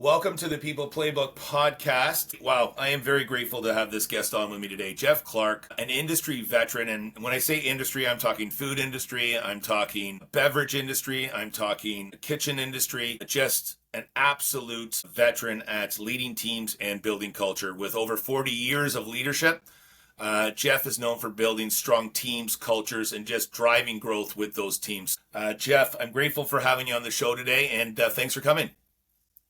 Welcome to the People Playbook podcast. Wow, I am very grateful to have this guest on with me today, Jeff Clark, an industry veteran. And when I say industry, I'm talking food industry, I'm talking beverage industry, I'm talking kitchen industry, just an absolute veteran at leading teams and building culture with over 40 years of leadership. Jeff is known for building strong teams, cultures, and just driving growth with those teams. Jeff, I'm grateful for having you on the show today, and thanks for coming.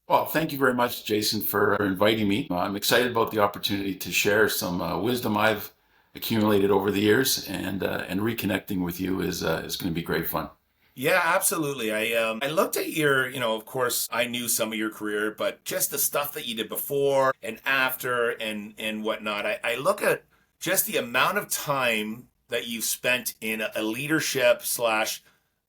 Well, thank you very much, Jason, for inviting me. I'm excited about the opportunity to share some wisdom I've accumulated over the years, and reconnecting with you is going to be great fun. Yeah, absolutely. I looked at your, of course, I knew some of your career, but just the stuff that you did before and after and whatnot. I look at just the amount of time that you've spent in a leadership slash,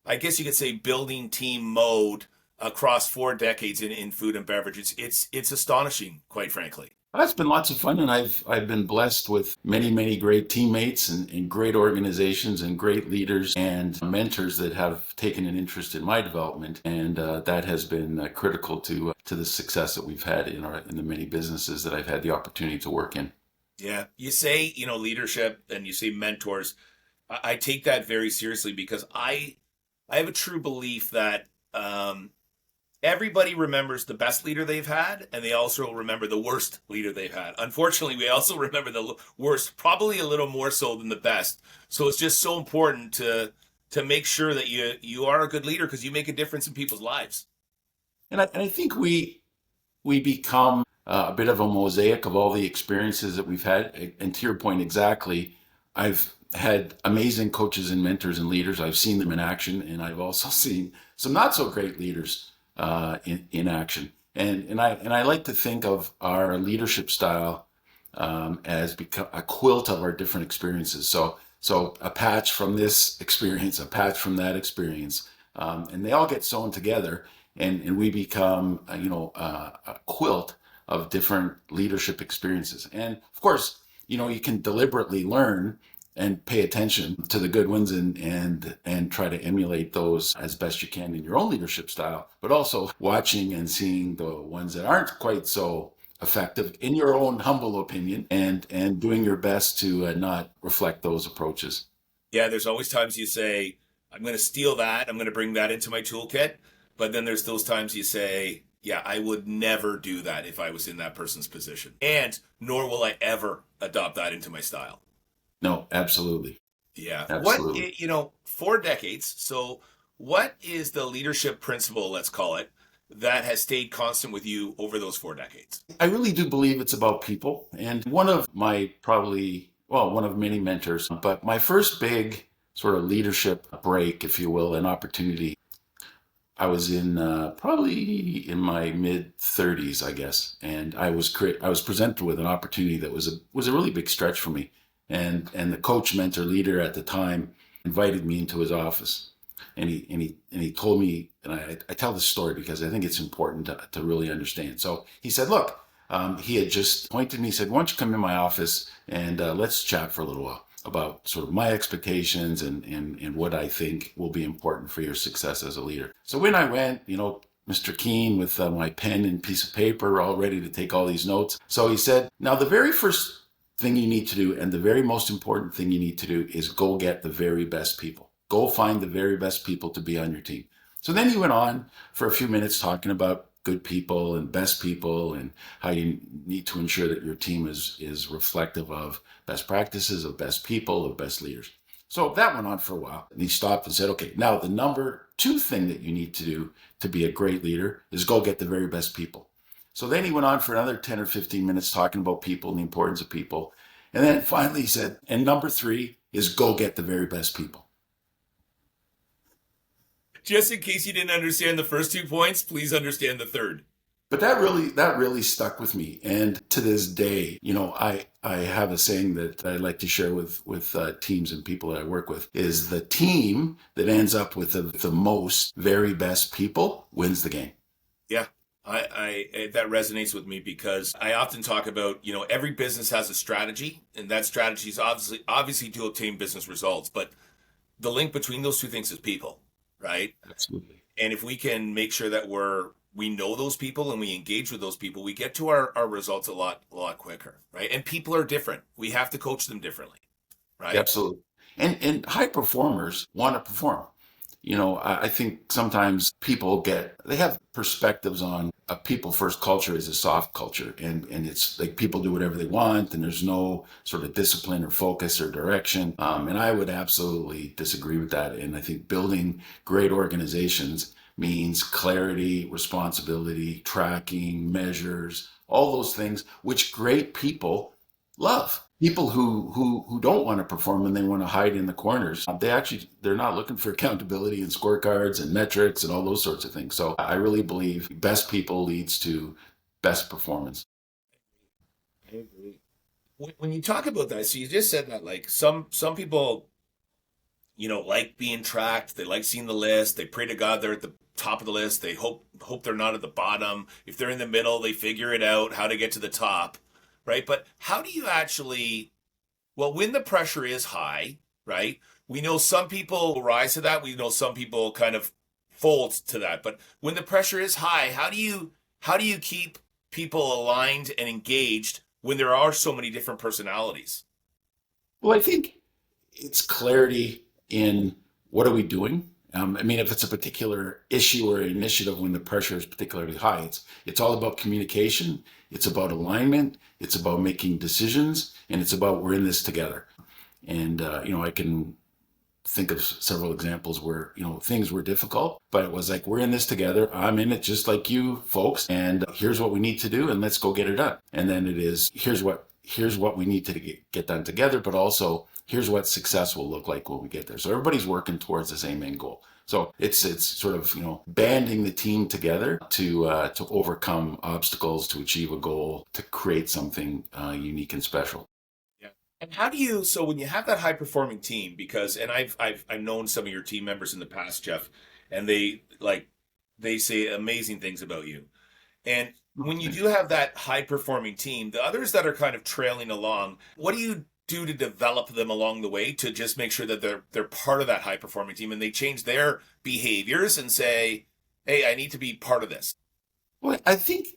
I guess you could say, building team mode across 4 decades in food and beverage. It's astonishing, quite frankly. It's been lots of fun, and I've been blessed with many great teammates and great organizations and great leaders and mentors that have taken an interest in my development, and that has been critical to the success that we've had in the many businesses that I've had the opportunity to work in. Yeah, you say leadership and you say mentors. I take that very seriously because I have a true belief that everybody remembers the best leader they've had, and they also remember the worst leader they've had. Unfortunately, we also remember the worst, probably a little more so than the best. So it's just so important to make sure that you are a good leader because you make a difference in people's lives. And I think we become a bit of a mosaic of all the experiences that we've had. And to your point, exactly, I've had amazing coaches and mentors and leaders. I've seen them in action, and I've also seen some not so great leaders in action. And I like to think of our leadership style as become a quilt of our different experiences. So a patch from this experience, a patch from that experience, and they all get sewn together, and we become a quilt of different leadership experiences. And of course, you can deliberately learn and pay attention to the good ones and try to emulate those as best you can in your own leadership style, but also watching and seeing the ones that aren't quite so effective in your own humble opinion, and doing your best to not reflect those approaches. Yeah, there's always times you say, I'm going to steal that, I'm going to bring that into my toolkit. But then there's those times you say, yeah, I would never do that if I was in that person's position. And nor will I ever adopt that into my style. No, absolutely. Yeah. Absolutely. 4 decades. So what is the leadership principle, let's call it, that has stayed constant with you over those 4 decades? I really do believe it's about people. And one of my one of many mentors, but my first big sort of leadership break, if you will, an opportunity, I was in probably in my mid 30s, I guess, and I was presented with an opportunity that was a really big stretch for me, and the coach, mentor, leader at the time invited me into his office, and he told me, and I tell this story because I think it's important to really understand. So he said, look, he had just pointed me, he said, why don't you come in my office and let's chat for a little while about sort of my expectations and what I think will be important for your success as a leader. So when I went, Mr. Keene with my pen and piece of paper, all ready to take all these notes. So he said, now the very first thing you need to do, and the very most important thing you need to do, is go get the very best people. Go find the very best people to be on your team. So then he went on for a few minutes talking about good people and best people and how you need to ensure that your team is reflective of best practices, of best people, of best leaders. So that went on for a while. And he stopped and said, okay, now the number two thing that you need to do to be a great leader is go get the very best people. So then he went on for another 10 or 15 minutes talking about people and the importance of people. And then finally he said, and number three is go get the very best people. Just in case you didn't understand the first 2 points, please understand the third. But that really stuck with me. And to this day, I have a saying that I like to share with teams and people that I work with, is the team that ends up with the most very best people wins the game. Yeah. I that resonates with me because I often talk about, every business has a strategy, and that strategy is obviously to obtain business results, but the link between those two things is people, right? Absolutely. And if we can make sure that we're we know those people and we engage with those people, we get to our results a lot quicker, right? And people are different. We have to coach them differently, right? Absolutely. And high performers want to perform. I think sometimes they have perspectives on a people first culture is a soft culture, and it's like people do whatever they want and there's no sort of discipline or focus or direction. And I would absolutely disagree with that. And I think building great organizations means clarity, responsibility, tracking, measures, all those things, which great people love. People who don't want to perform and they want to hide in the corners, they're not looking for accountability and scorecards and metrics and all those sorts of things. So I really believe best people leads to best performance. I agree. When you talk about that, so you just said that like some people, like being tracked. They like seeing the list. They pray to God they're at the top of the list. They hope they're not at the bottom. If they're in the middle, they figure it out how to get to the top, right? But how do you actually, well, when the pressure is high, right? We know some people rise to that. We know some people kind of fold to that. But when the pressure is high, how do you keep people aligned and engaged when there are so many different personalities? Well, I think it's clarity in what are we doing. If it's a particular issue or initiative when the pressure is particularly high, it's all about communication. It's about alignment. It's about making decisions, and it's about we're in this together. And I can think of several examples where things were difficult, but it was like we're in this together. I'm in it just like you folks, and here's what we need to do, and let's go get it done. And then it is here's what we need to get done together, but also here's what success will look like when we get there. So everybody's working towards the same end goal. So it's sort of banding the team together to overcome obstacles, to achieve a goal, to create something unique and special. Yeah. And how do you, so when you have that high performing team, because, and I've known some of your team members in the past, Jeff, and they say amazing things about you. And when you do have that high performing team, the others that are kind of trailing along, what do you do to develop them along the way to just make sure that they're part of that high performing team and they change their behaviors and say, hey, I need to be part of this? Well, I think,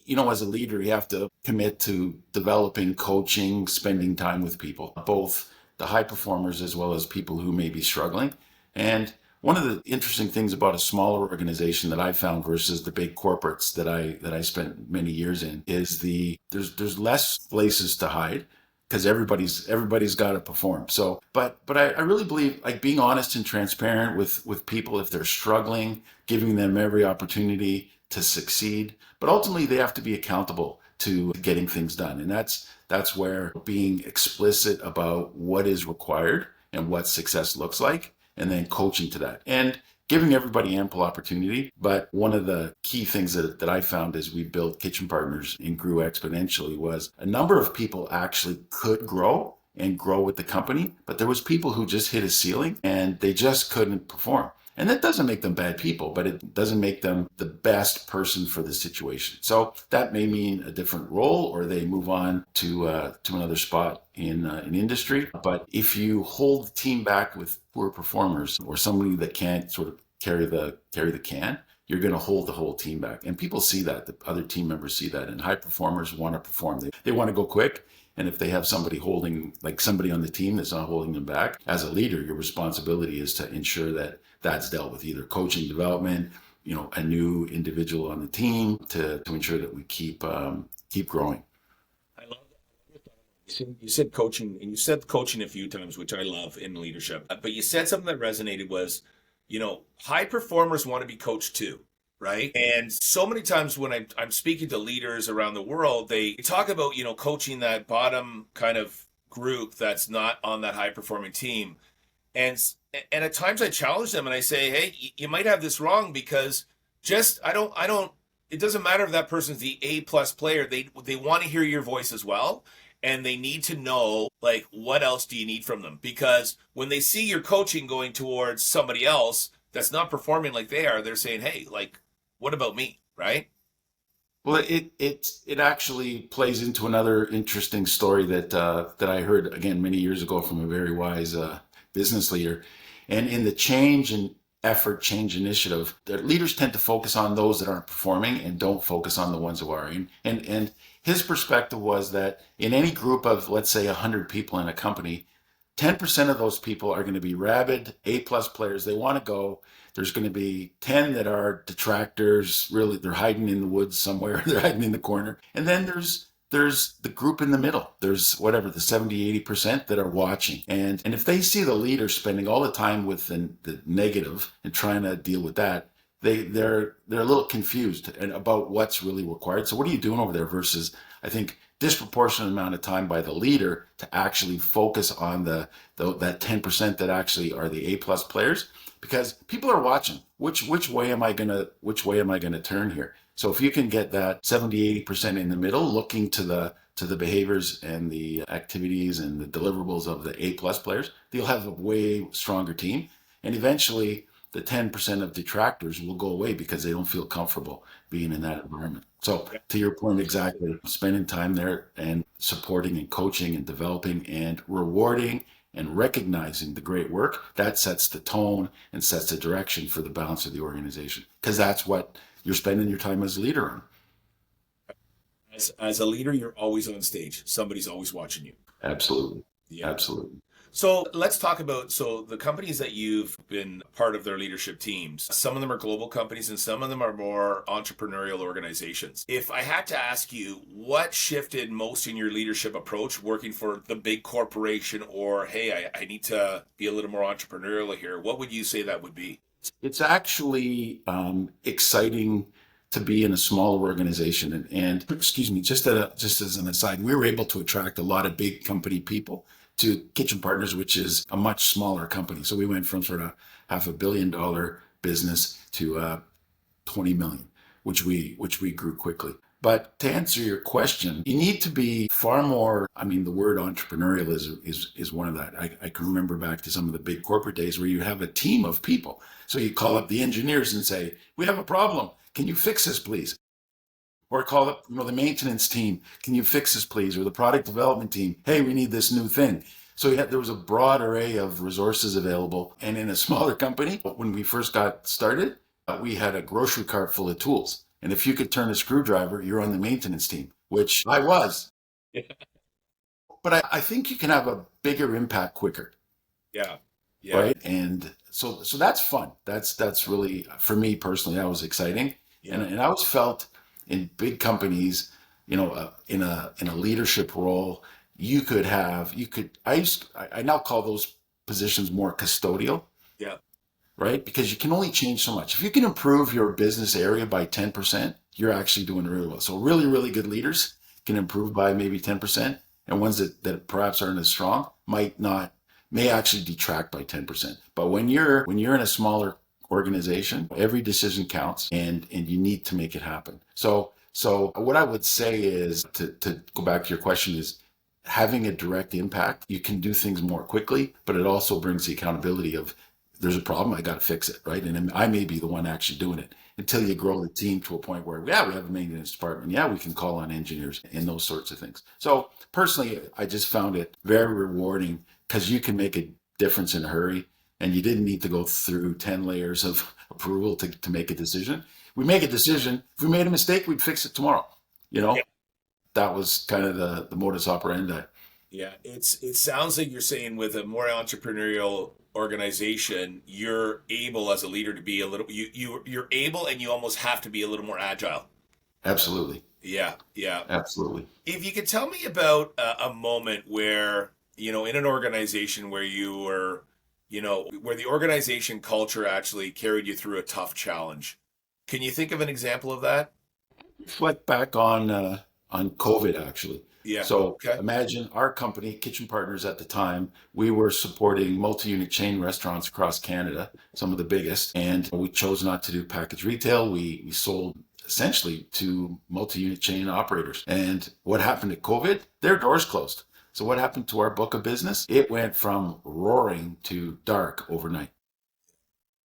as a leader, you have to commit to developing, coaching, spending time with people, both the high performers as well as people who may be struggling. And one of the interesting things about a smaller organization that I found versus the big corporates that I spent many years in is there's less places to hide because everybody's got to perform. So, but I really believe like being honest and transparent with people if they're struggling, giving them every opportunity to succeed. But ultimately, they have to be accountable to getting things done, and that's where being explicit about what is required and what success looks like, and then coaching to that and giving everybody ample opportunity. But one of the key things that I found as we built Kitchen Partners and grew exponentially was a number of people actually could grow and grow with the company, but there was people who just hit a ceiling and they just couldn't perform. And that doesn't make them bad people, but it doesn't make them the best person for the situation. So that may mean a different role, or they move on to another spot in an industry. But if you hold the team back with poor performers or somebody that can't sort of carry the can, you're going to hold the whole team back. And people see that. The other team members see that. And high performers want to perform. They want to go quick. And if they have somebody somebody on the team that's not holding them back, as a leader, your responsibility is to ensure that that's dealt with, either coaching, development, a new individual on the team to ensure that we keep growing. I love that. You said coaching, and you said coaching a few times, which I love in leadership. But you said something that resonated was, high performers want to be coached too. Right. And so many times when I'm speaking to leaders around the world, they talk about, coaching that bottom kind of group that's not on that high performing team. And at times I challenge them and I say, hey, you might have this wrong because it doesn't matter if that person's the A+ player. They want to hear your voice as well. And they need to know, like, what else do you need from them? Because when they see your coaching going towards somebody else that's not performing like they are, they're saying, hey, like, what about me, right? Well, it actually plays into another interesting story that I heard again many years ago from a very wise business leader, and in the change and effort, change initiative, the leaders tend to focus on those that aren't performing and don't focus on the ones who are. And his perspective was that in any group of, let's say, 100 people in a company, 10% of those people are going to be rabid A-plus players. They want to go. There's going to be 10 that are detractors. Really, they're hiding in the woods somewhere. They're hiding in the corner. And then there's the group in the middle. There's whatever, the 70-80% that are watching. And if they see the leader spending all the time with the negative and trying to deal with that, they're a little confused about what's really required. So what are you doing over there versus, I think, disproportionate amount of time by the leader to actually focus on that 10% that actually are the A-plus players, because people are watching. Which way am I gonna turn here? So if you can get that 70-80% in the middle, looking to the behaviors and the activities and the deliverables of the A-plus players, you'll have a way stronger team. And eventually the 10% of detractors will go away because they don't feel comfortable being in that environment. So to your point, exactly, spending time there and supporting and coaching and developing and rewarding and recognizing the great work, that sets the tone and sets the direction for the balance of the organization, because that's what you're spending your time as a leader on. As a leader, you're always on stage. Somebody's always watching you. Absolutely. Yeah. Absolutely. So let's talk about, the companies that you've been part of their leadership teams. Some of them are global companies and some of them are more entrepreneurial organizations. If I had to ask you, what shifted most in your leadership approach working for the big corporation, or, hey, I need to be a little more entrepreneurial here, what would you say that would be? It's actually exciting to be in a smaller organization. And excuse me, just as an aside, we were able to attract a lot of big company people to Kitchen Partners, which is a much smaller company. So we went from sort of $500 million business to 20 million, which we grew quickly. But to answer your question, you need to be far more, I mean, the word entrepreneurial is one of that. I can remember back to some of the big corporate days where you have a team of people. So you call up the engineers and say, we have a problem. Can you fix this, please? Or call up, the maintenance team. Can you fix this, please? Or the product development team. Hey, we need this new thing. So there was a broad array of resources available. And in a smaller company, when we first got started, we had a grocery cart full of tools. And if you could turn a screwdriver, you're on the maintenance team, which I was. Yeah. But I think you can have a bigger impact quicker. Yeah. Yeah. Right. And so that's fun. That's really, for me personally, that was exciting. Yeah. And I always felt in big companies, in a leadership role, I now call those positions more custodial. Yeah. Right? Because you can only change so much. If you can improve your business area by 10%, you're actually doing really well. So really, really good leaders can improve by maybe 10%, and ones that perhaps aren't as strong may actually detract by 10%. But when you're in a smaller organization, every decision counts, and you need to make it happen. So what I would say is, to go back to your question, is having a direct impact. You can do things more quickly, but it also brings the accountability of, there's a problem, I got to fix it, right? And I may be the one actually doing it, until you grow the team to a point where, we have a maintenance department. Yeah, we can call on engineers and those sorts of things. So personally, I just found it very rewarding, because you can make a difference in a hurry, and you didn't need to go through 10 layers of approval to make a decision. We make a decision. If we made a mistake, we'd fix it tomorrow. Yeah. That was kind of the modus operandi. Yeah, it sounds like you're saying with a more entrepreneurial organization, you're able as a leader to be a little, you're able, and you almost have to be a little more agile. Absolutely. Yeah, yeah. Absolutely. If you could tell me about a moment where, in an organization where you were, where the organization culture actually carried you through a tough challenge. Can you think of an example of that? Reflect back on COVID, actually. Yeah. So Okay. imagine our company, Kitchen Partners at the time, we were supporting multi-unit chain restaurants across Canada, some of the biggest, and we chose not to do package retail. We sold essentially to multi-unit chain operators. And what happened to COVID? Their doors closed. So what happened to our book of business? It went from roaring to dark overnight.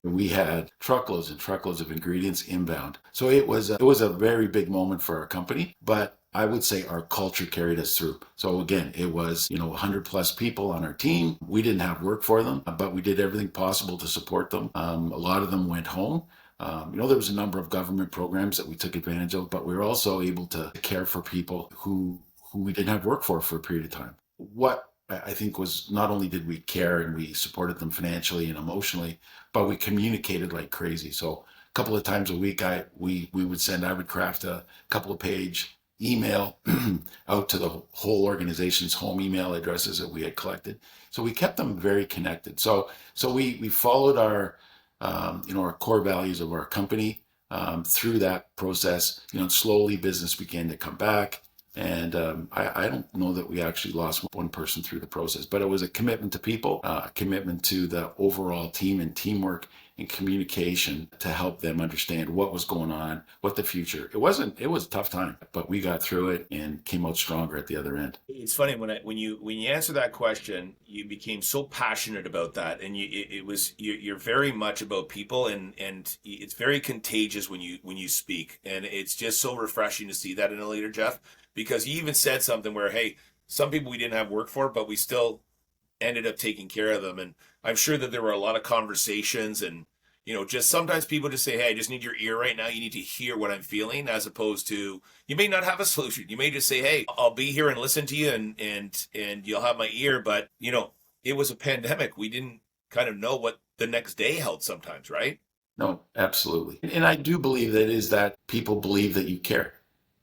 We had truckloads and truckloads of ingredients inbound. So it was a very big moment for our company, but I would say our culture carried us through. So again, it was, 100 plus people on our team. We didn't have work for them, but we did everything possible to support them. A lot of them went home. There was a number of government programs that we took advantage of, but we were also able to care for people who we didn't have work for a period of time. What I think was, not only did we care and we supported them financially and emotionally, but we communicated like crazy. So a couple of times a week, I would craft a couple of page email out to the whole organization's home email addresses that we had collected. So we kept them very connected. So we followed our core values of our company through that process. Slowly business began to come back. And I don't know that we actually lost one person through the process, but it was a commitment to people, a commitment to the overall team and teamwork and communication to help them understand what was going on, what the future. It was a tough time, but we got through it and came out stronger at the other end. It's funny when you answer that question, you became so passionate about that, and you're very much about people, and it's very contagious when you speak, and it's just so refreshing to see that in a leader, Jeff. Because you even said something where, hey, some people we didn't have work for, but we still ended up taking care of them. And I'm sure that there were a lot of conversations, and, just sometimes people just say, hey, I just need your ear right now. You need to hear what I'm feeling, as opposed to, you may not have a solution. You may just say, hey, I'll be here and listen to you, and you'll have my ear. But, it was a pandemic. We didn't kind of know what the next day held sometimes, right? No, absolutely. And I do believe that people believe that you care.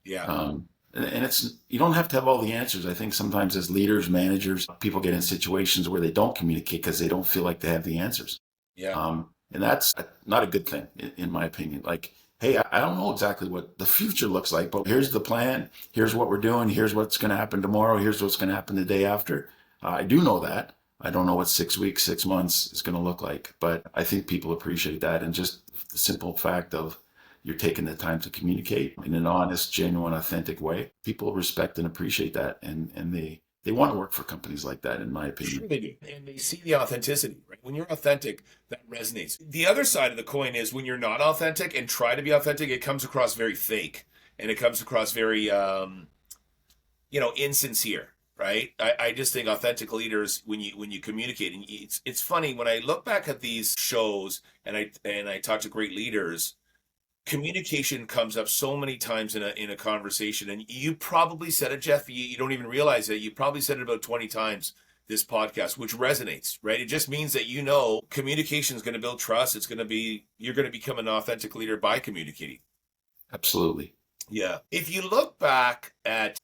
Yeah. And you don't have to have all the answers. I think sometimes as leaders, managers, people get in situations where they don't communicate because they don't feel like they have the answers. Yeah. And that's not a good thing, in my opinion. Like, hey, I don't know exactly what the future looks like, but here's the plan. Here's what we're doing. Here's what's going to happen tomorrow. Here's what's going to happen the day after. I do know that. I don't know what 6 weeks, 6 months is going to look like, but I think people appreciate that. And just the simple fact of, you're taking the time to communicate in an honest, genuine, authentic way. People respect and appreciate that, and they want to work for companies like that, in my opinion. Sure they do. And they see the authenticity, right? When you're authentic, that resonates. The other side of the coin is when you're not authentic and try to be authentic, it comes across very fake, and it comes across very, insincere, right? I just think authentic leaders, when you communicate, and it's funny when I look back at these shows and I talk to great leaders. Communication comes up so many times in a conversation, and you probably said it, Jeff. You don't even realize it. You probably said it about 20 times this podcast, which resonates, right? It just means that communication is going to build trust. You're going to become an authentic leader by communicating. Absolutely. Yeah. If you look back at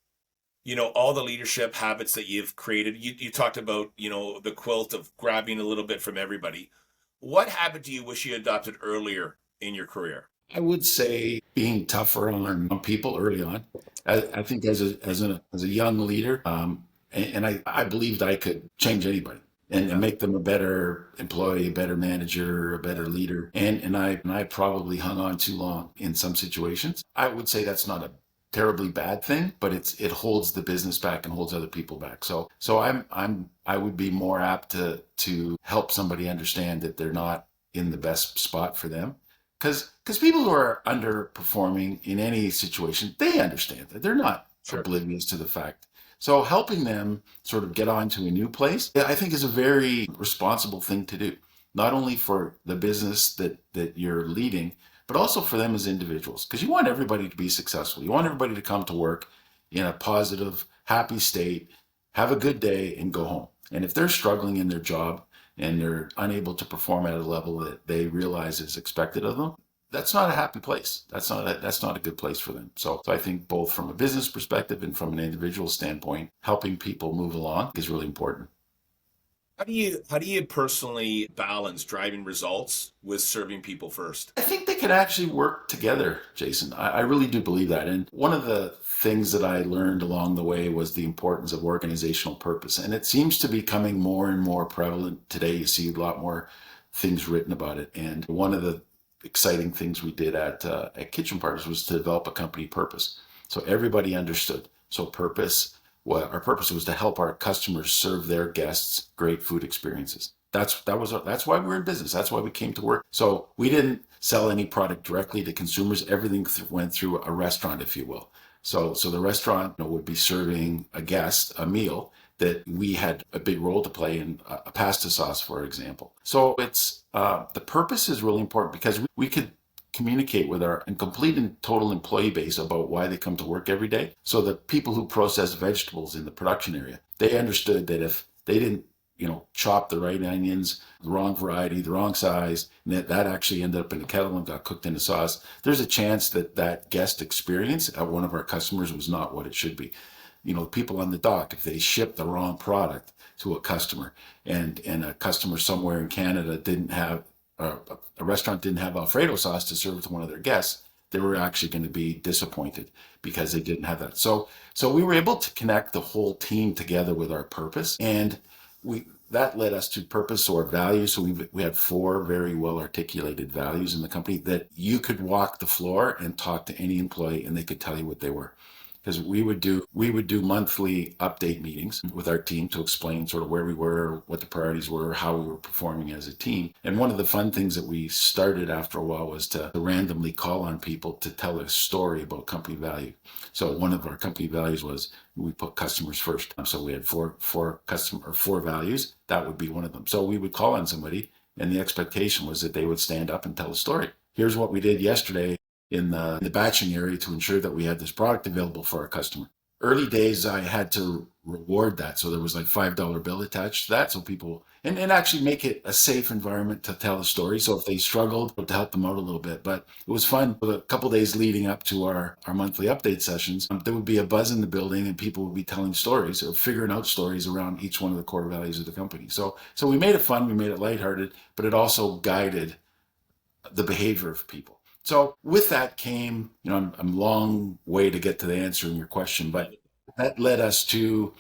all the leadership habits that you've created, you talked about the quilt of grabbing a little bit from everybody. What habit do you wish you adopted earlier in your career? I would say being tougher on people early on. I think as a young leader, and I believed I could change anybody and make them a better employee, a better manager, a better leader. And I probably hung on too long in some situations. I would say that's not a terribly bad thing, but it holds the business back and holds other people back. So I would be more apt to help somebody understand that they're not in the best spot for them. Because people who are underperforming in any situation, they understand that they're not oblivious to the fact. So helping them sort of get on to a new place, I think, is a very responsible thing to do, not only for the business that you're leading, but also for them as individuals. Because you want everybody to be successful. You want everybody to come to work in a positive, happy state, have a good day, and go home. And if they're struggling in their job, and they're unable to perform at a level that they realize is expected of them, that's not a happy place. That's not a good place for them. So I think both from a business perspective and from an individual standpoint, helping people move along is really important. How do you personally balance driving results with serving people first? I think they can actually work together, Jason. I really do believe that. And one of the things that I learned along the way was the importance of organizational purpose. And it seems to be becoming more and more prevalent today. You see a lot more things written about it. And one of the exciting things we did at Kitchen Partners was to develop a company purpose. So everybody understood. So our purpose was to help our customers serve their guests great food experiences. That's why we're in business. That's why we came to work. So we didn't sell any product directly to consumers. Everything went through a restaurant, if you will. So the restaurant would be serving a guest a meal that we had a big role to play in a pasta sauce, for example. So it's the purpose is really important because we could communicate with our complete and total employee base about why they come to work every day. So the people who process vegetables in the production area, they understood that if they didn't, chop the right onions, the wrong variety, the wrong size, and that actually ended up in the kettle and got cooked in the sauce, there's a chance that that guest experience at one of our customers was not what it should be. People on the dock, if they ship the wrong product to a customer and a customer somewhere in Canada didn't have, a restaurant didn't have Alfredo sauce to serve to one of their guests, they were actually going to be disappointed because they didn't have that. So we were able to connect the whole team together with our purpose, and that led us to purpose or values. So we had 4 very well articulated values in the company that you could walk the floor and talk to any employee and they could tell you what they were. Because we would do monthly update meetings with our team to explain sort of where we were, what the priorities were, how we were performing as a team. And one of the fun things that we started after a while was to randomly call on people to tell a story about company value. So one of our company values was we put customers first. So we had four values. That would be one of them. So we would call on somebody, and the expectation was that they would stand up and tell a story. Here's what we did yesterday in the batching area to ensure that we had this product available for our customer. Early days, I had to reward that. So there was like $5 bill attached to that. So people, and actually make it a safe environment to tell a story. So if they struggled, to help them out a little bit. But it was fun. For the couple of days leading up to our monthly update sessions, there would be a buzz in the building and people would be telling stories or figuring out stories around each one of the core values of the company. So we made it fun, we made it lighthearted, but it also guided the behavior of people. So with that came, I'm a long way to get to the answer in your question, but that led us to,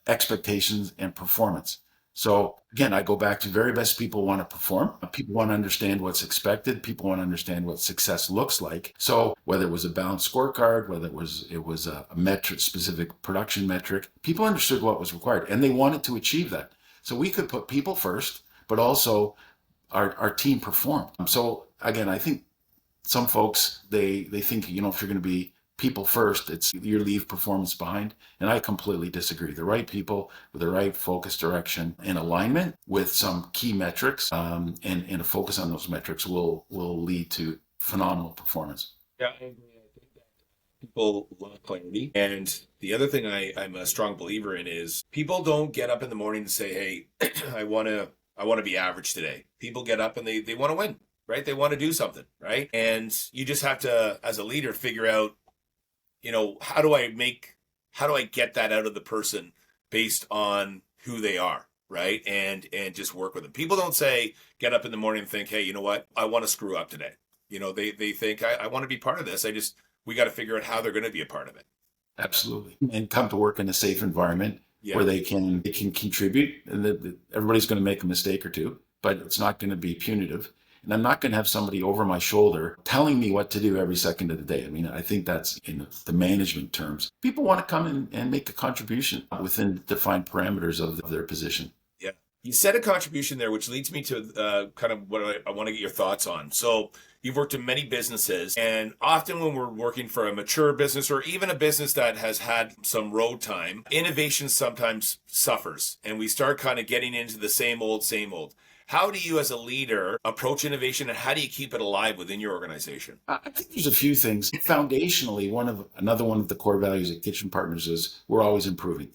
expectations and performance. So again, I go back to very best people want to perform. People want to understand what's expected. People want to understand what success looks like. So whether it was a balanced scorecard, whether it was a metric, specific production metric, people understood what was required and they wanted to achieve that. So we could put people first, but also our team performed. So again, I think some folks, they think, if you're going to be people first, it's you leave performance behind. And I completely disagree. The right people with the right focus, direction, and alignment with some key metrics and a focus on those metrics will lead to phenomenal performance. Yeah, I agree. I think that people love clarity. And the other thing I'm a strong believer in is people don't get up in the morning and say, hey, I want to be average today. People get up and they want to win, right? They want to do something, right? And you just have to, as a leader, figure out, how do I get that out of the person based on who they are, right? And just work with them. People don't say, get up in the morning and think, hey, you know what? I want to screw up today. They think I want to be part of this. We got to figure out how they're going to be a part of it. Absolutely. And come to work in a safe environment where they can contribute, and that everybody's going to make a mistake or two, but it's not going to be punitive. And I'm not going to have somebody over my shoulder telling me what to do every second of the day. I mean, I think that's in the management terms. People want to come in and make a contribution within defined parameters of their position. Yeah. You said a contribution there, which leads me to kind of what I want to get your thoughts on. So you've worked in many businesses, and often when we're working for a mature business or even a business that has had some road time, innovation sometimes suffers, and we start kind of getting into the same old. How do you as a leader approach innovation, and how do you keep it alive within your organization? I think there's a few things. Foundationally, another one of the core values at Kitchen Partners is we're always improving.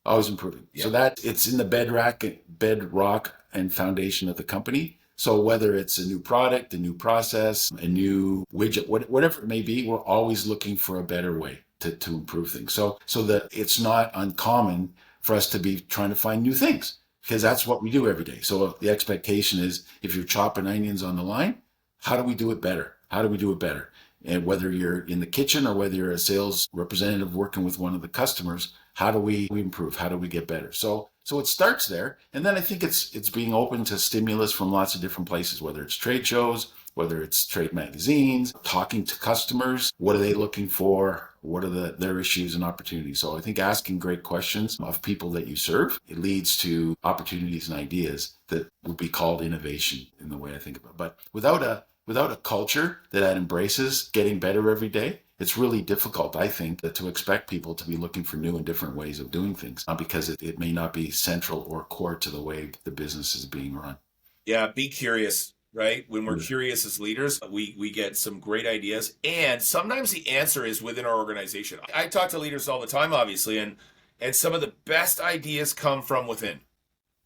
Always improving. Yeah. So that it's in the bedrock and foundation of the company. So whether it's a new product, a new process, a new widget, whatever it may be, we're always looking for a better way to improve things. So that it's not uncommon for us to be trying to find new things, because that's what we do every day. So the expectation is, if you're chopping onions on the line, how do we do it better? How do we do it better? And whether you're in the kitchen or whether you're a sales representative working with one of the customers, how do we improve? How do we get better? So it starts there. And then I think it's being open to stimulus from lots of different places, whether it's trade shows, whether it's trade magazines, talking to customers. What are they looking for? What are their issues and opportunities? So I think asking great questions of people that you serve, it leads to opportunities and ideas that would be called innovation in the way I think about it. But without a culture that embraces getting better every day, it's really difficult, I think, to expect people to be looking for new and different ways of doing things because it may not be central or core to the way the business is being run. Yeah, be curious, right? When we're curious as leaders, we get some great ideas. And sometimes the answer is within our organization. I talk to leaders all the time, obviously, and some of the best ideas come from within,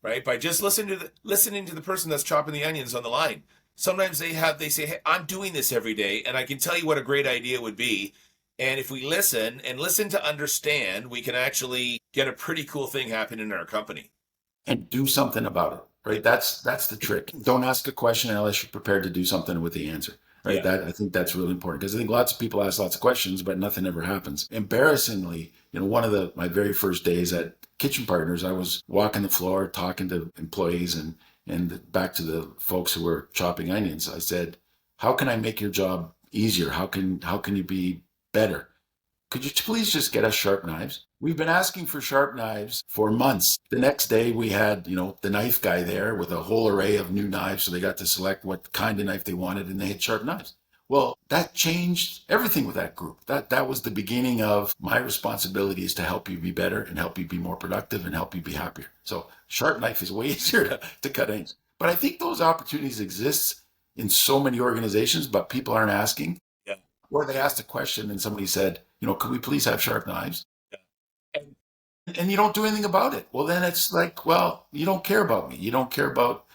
right? By just listening to the person that's chopping the onions on the line. Sometimes they say, "Hey, I'm doing this every day, and I can tell you what a great idea would be." And if we listen to understand, we can actually get a pretty cool thing happen in our company. And do something about it, right? That's the trick. Don't ask a question unless you're prepared to do something with the answer, right? Yeah. I think that's really important because I think lots of people ask lots of questions, but nothing ever happens. Embarrassingly, one of my very first days at Kitchen Partners, I was walking the floor, talking to employees and back to the folks who were chopping onions. I said, "How can I make your job easier? How can you be better? Could you please just get us sharp knives? We've been asking for sharp knives for months." The next day we had, the knife guy there with a whole array of new knives. So they got to select what kind of knife they wanted and they had sharp knives. Well, that changed everything with that group. That was the beginning of my responsibility is to help you be better and help you be more productive and help you be happier. So sharp knife is way easier to cut onions. But I think those opportunities exist in so many organizations, but people aren't asking. Yeah. Or they asked a question and somebody said, could we please have sharp knives? Yeah. And you don't do anything about it. Well, then it's like, well, you don't care about me. You don't care about,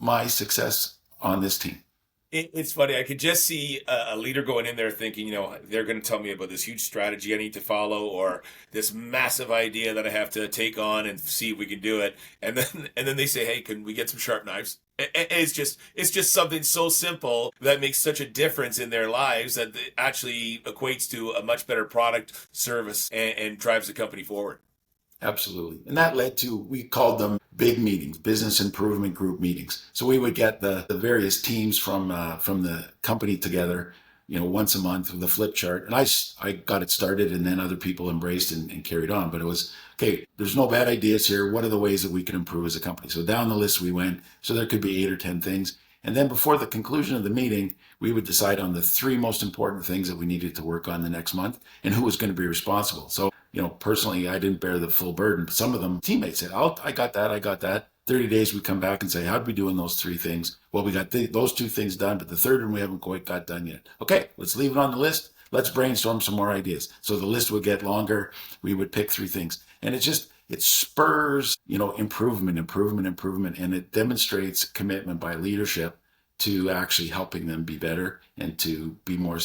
my success on this team. It's funny. I could just see a leader going in there thinking, they're going to tell me about this huge strategy I need to follow or this massive idea that I have to take on and see if we can do it. And then they say, "Hey, can we get some sharp knives?" It's just something so simple that makes such a difference in their lives that it actually equates to a much better product, service, and drives the company forward. Absolutely. And that led to, we called them big meetings, business improvement group meetings. So we would get the various teams from the company together, once a month with a flip chart. And I got it started and then other people embraced and carried on. But it was, okay, there's no bad ideas here. What are the ways that we can improve as a company? So down the list we went. So there could be 8 or 10 things. And then before the conclusion of the meeting, we would decide on the 3 most important things that we needed to work on the next month and who was going to be responsible. So, personally, I didn't bear the full burden, but some of them teammates said, I got that. 30 days, we come back and say, how'd we do in those 3 things? Well, we got those 2 things done, but the third one we haven't quite got done yet. Okay, let's leave it on the list. Let's brainstorm some more ideas. So the list would get longer. We would pick 3 things. And it spurs, improvement, and it demonstrates commitment by leadership to actually helping them be better and to be more,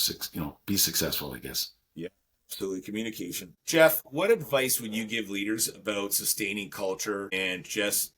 be successful, I guess. Yeah, absolutely. Communication. Jeff, what advice would you give leaders about sustaining culture and just,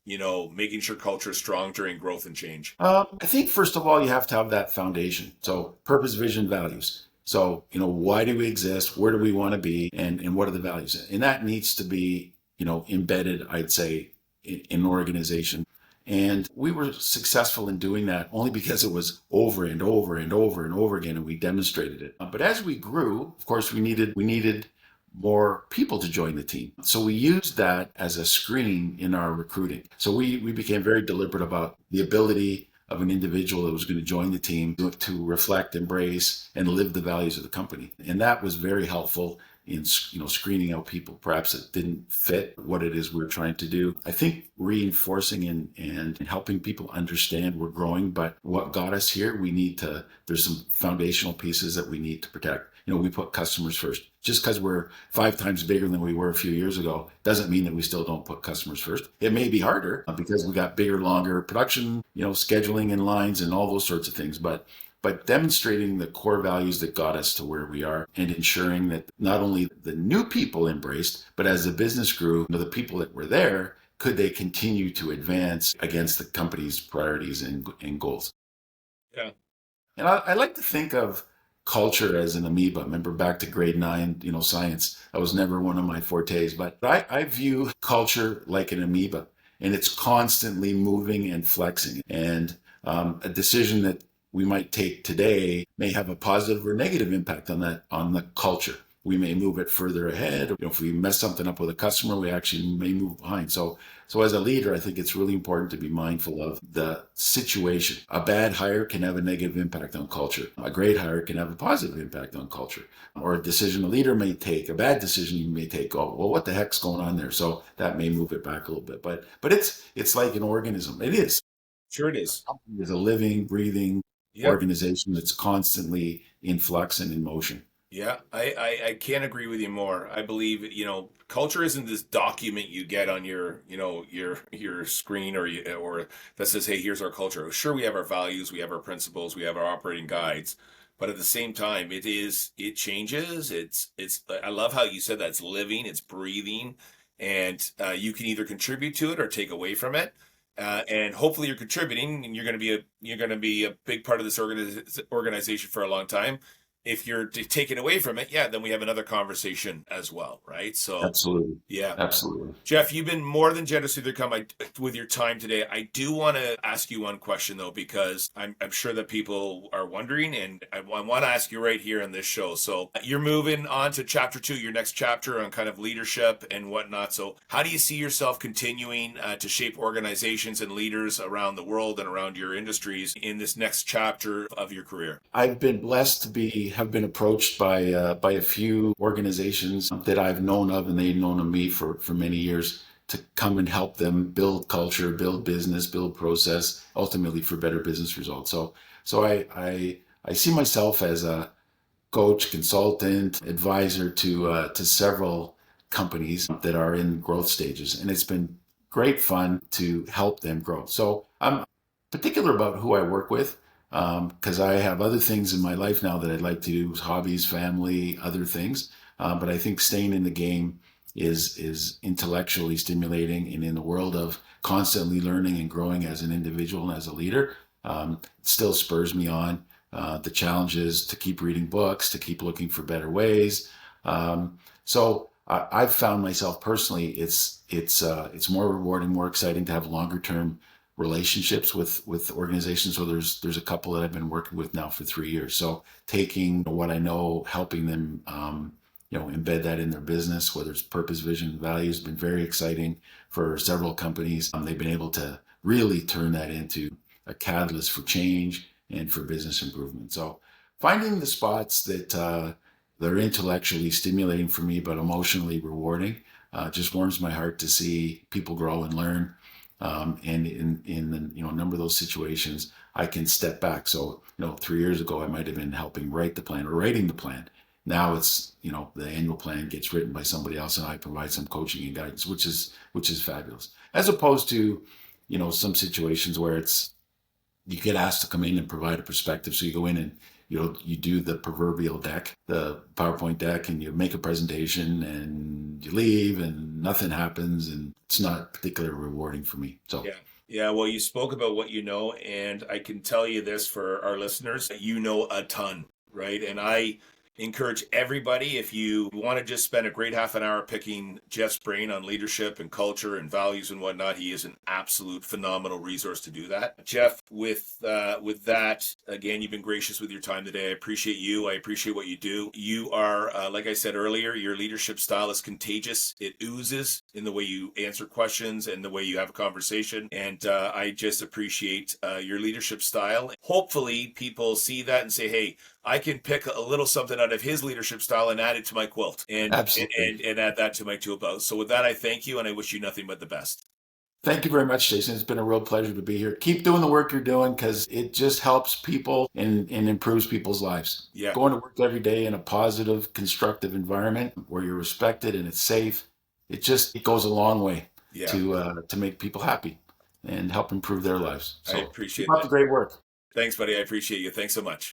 making sure culture is strong during growth and change? I think, first of all, you have to have that foundation. So purpose, vision, values. So, why do we exist? Where do we want to be? And what are the values? And that needs to be, embedded, I'd say, in an organization. And we were successful in doing that only because it was over and over and over and over again, and we demonstrated it. But as we grew, of course, we needed more people to join the team. So we used that as a screen in our recruiting. So we became very deliberate about the ability of an individual that was going to join the team to reflect, embrace, and live the values of the company. And that was very helpful in screening out people perhaps that didn't fit what it is we're trying to do. I think reinforcing and helping people understand we're growing, but what got us here, there's some foundational pieces that we need to protect. We put customers first. Just because we're 5 times bigger than we were a few years ago doesn't mean that we still don't put customers first. It may be harder because we got bigger, longer production, scheduling and lines and all those sorts of things. But demonstrating the core values that got us to where we are and ensuring that not only the new people embraced, but as the business grew, the people that were there, could they continue to advance against the company's priorities and goals? Yeah. And I like to think of culture as an amoeba. Remember back to grade 9, science. That was never one of my fortes, but I view culture like an amoeba, and it's constantly moving and flexing. And a decision that we might take today may have a positive or negative impact on the culture. we may move it further ahead. If we mess something up with a customer, we actually may move behind. So as a leader, I think it's really important to be mindful of the situation. A bad hire can have a negative impact on culture. A great hire can have a positive impact on culture. Or a decision a leader may take, a bad decision you may take, oh, well, what the heck's going on there? So that may move it back a little bit. But it's like an organism. It is. Sure it is. It's a living, breathing Yep. organization that's constantly in flux and in motion. Yeah, I can't agree with you more. I believe, culture isn't this document you get on your screen or that says, hey, here's our culture. Sure, we have our values, we have our principles, we have our operating guides, but at the same time, it changes. I love how you said that it's living, it's breathing, and you can either contribute to it or take away from it. And hopefully you're contributing and you're going to be a big part of this organization for a long time. If you're taken away from it, yeah, then we have another conversation as well, right? So, Absolutely. yeah. Absolutely. Jeff, you've been more than generous with your time today. I do want to ask you one question, though, because I'm sure that people are wondering, and I want to ask you right here on this show. So you're moving on to chapter 2, your next chapter on kind of leadership and whatnot. So how do you see yourself continuing to shape organizations and leaders around the world and around your industries in this next chapter of your career? I've been blessed to have been approached by a few organizations that I've known of, and they've known of me for many years, to come and help them build culture, build business, build process, ultimately for better business results. So I see myself as a coach, consultant, advisor to several companies that are in growth stages, and it's been great fun to help them grow. So I'm particular about who I work with, because I have other things in my life now that I'd like to do, hobbies, family, other things. But I think staying in the game is intellectually stimulating, and in the world of constantly learning and growing as an individual and as a leader, it still spurs me on. The challenge is to keep reading books, to keep looking for better ways. I've found myself personally, it's more rewarding, more exciting to have longer term relationships with organizations. So there's a couple that I've been working with now for 3 years. So taking what I know, helping them, embed that in their business, whether it's purpose, vision, values, been very exciting for several companies. They've been able to really turn that into a catalyst for change and for business improvement. So finding the spots that are intellectually stimulating for me, but emotionally rewarding, just warms my heart to see people grow and learn. And in a number of those situations, I can step back. So 3 years ago, I might have been helping write the plan or writing the plan. Now it's the annual plan gets written by somebody else, and I provide some coaching and guidance, which is fabulous. As opposed to some situations where you get asked to come in and provide a perspective. So you go in and you do the proverbial deck, the PowerPoint deck, and you make a presentation and you leave and nothing happens, and it's not particularly rewarding for me. So yeah. Well, you spoke about what you know, and I can tell you this for our listeners: you know a ton, right? And I encourage everybody, if you want to just spend a great half an hour picking Jeff's brain on leadership and culture and values and whatnot, he is an absolute phenomenal resource to do that. Jeff, with that, again, you've been gracious with your time today. I appreciate you. I appreciate what you do. You are, like I said earlier, your leadership style is contagious. It oozes in the way you answer questions and the way you have a conversation. And I just appreciate your leadership style. Hopefully people see that and say, hey, I can pick a little something out of his leadership style and add it to my quilt and add that to my tool belt. So with that, I thank you and I wish you nothing but the best. thank you very much, Jason. It's been a real pleasure to be here. Keep doing the work you're doing, because it just helps people and improves people's lives. Yeah. Going to work every day in a positive, constructive environment where you're respected and it's safe, it goes a long way to make people happy and help improve their lives. So I appreciate keep up the great work. Thanks, buddy. I appreciate you. Thanks so much.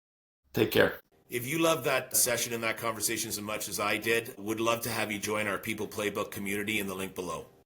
Take care. If you loved that session and that conversation as much as I did, would love to have you join our People Playbook community in the link below.